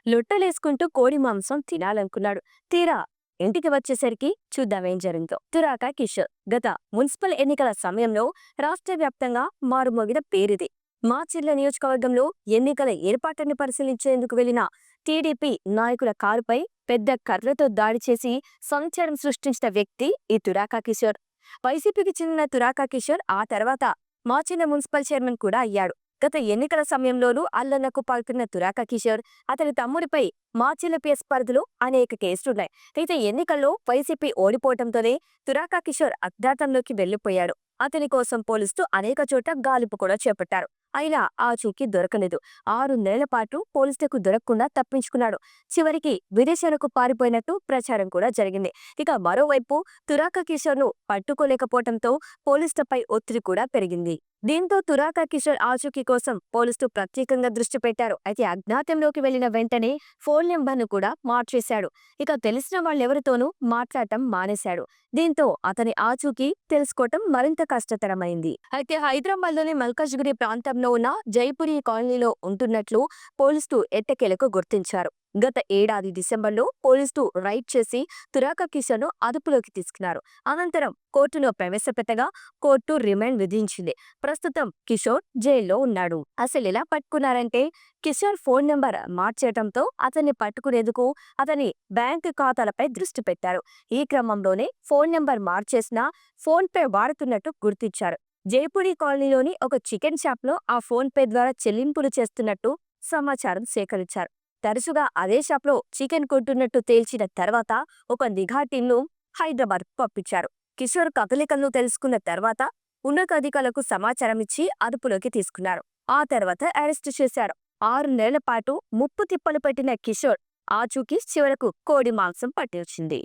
లొట్టలేసుకుంటూ కోడి మాంసం తినాలనుకున్నాడు. తీరా ఇంటికి వచ్చేసరికి చూద్దామేం జరిగిందో. తురాక కిషోర్ గత మున్సిపల్ ఎన్నికల సమయంలో రాష్ట్ర వ్యాప్తంగా మారుమోగిన పేరిది. మాచర్ల నియోజకవర్గంలో ఎన్నికల ఏర్పాట్లను పరిశీలించేందుకు వెళ్లిన టీడీపీ నాయకుల కారుపై పెద్ద కర్రతో దాడి చేసి సంచలనం సృష్టించిన వ్యక్తి ఈ తురాక కిషోర్. వైసీపీకి చెందిన తురాక కిషోర్ ఆ తర్వాత మాచర్ల మున్సిపల్ చైర్మన్ కూడా అయ్యాడు. గత ఎన్నికల సమయంలోనూ అల్లర్లకు పాల్పడిన తురాక కిషోర్, అతని తమ్ముడిపై మాచర్ల పిఎస్ పరిధిలో అనేక కేసులున్నాయి. అయితే ఎన్నికల్లో వైసీపీ ఓడిపోవడంతోనే తురాక కిషోర్ అజ్ఞాతంలోకి వెళ్లిపోయాడు. అతని కోసం పోలీసులు అనేక చోట గాలింపు కూడా చేపట్టారు. అయినా ఆచూకీ దొరకలేదు. 6 నెలల పాటు పోలీసులకు దొరకకుండా తప్పించుకున్నాడు. చివరికి విదేశాలకు పారిపోయినట్టు ప్రచారం కూడా జరిగింది. ఇక మరోవైపు తురాక కిషోర్ ను పట్టుకోలేకపోవడంతో పోలీసులపై ఒత్తిడి కూడా పెరిగింది. దీంతో తురాక కిషోర్ ఆచూకీ కోసం పోలీసులు ప్రత్యేకంగా దృష్టి పెట్టారు. అయితే అజ్ఞాతంలోకి వెళ్లిన వెంటనే ఫోన్ నెంబర్ను కూడా మార్చేశాడు. ఇక తెలిసిన వాళ్ళెవరితోనూ మాట్లాడటం మానేశాడు. దీంతో అతని ఆచూకీ తెలుసుకోవటం మరింత కష్టతరమైంది. అయితే హైదరాబాద్లోని మల్కాజ్గిరి ప్రాంతంలో ఉన్న జైపురి కాలనీలో ఉంటున్నట్లు పోలీసులు ఎట్టకేలకు గుర్తించారు. గత ఏడాది డిసెంబర్లో పోలీసులు రైడ్ చేసి తురాక కిషోర్ను అదుపులోకి తీసుకున్నారు. అనంతరం కోర్టులో ప్రవేశపెట్టగా కోర్టు రిమాండ్ విధించింది. ప్రస్తుతం కిషోర్ జైల్లో ఉన్నాడు. అసలు ఎలా పట్టుకున్నారంటే కిషోర్ ఫోన్ నెంబర్ మార్చేయడంతో అతన్ని పట్టుకునేందుకు అతని బ్యాంకు ఖాతాలపై దృష్టి పెట్టారు. ఈ క్రమంలోనే ఫోన్ నెంబర్ మార్చేసిన ఫోన్ పే వాడుతున్నట్టు గుర్తించారు. జైపురి కాలనీలోని ఒక చికెన్ షాప్లో ఆ ఫోన్ పే ద్వారా చెల్లింపులు చేస్తున్నట్టు సమాచారం సేకరించారు. తరచుగా అదే షాప్లో చికెన్ కొంటున్నట్టు తేల్చిన తర్వాత ఒక నిఘా టీంను హైదరాబాద్ పంపించారు. కిషోర్ కదలికలను తెలుసుకున్న తర్వాత ఉన్నతాధికారులకు సమాచారం ఇచ్చి అదుపులోకి తీసుకున్నారు. ఆ తర్వాత అరెస్టు చేశారు. 6 నెలల పాటు ముప్పు తిప్పలు పెట్టిన కిషోర్ ఆచూకీ చివరకు కోడి మాంసం పట్టి వచ్చింది.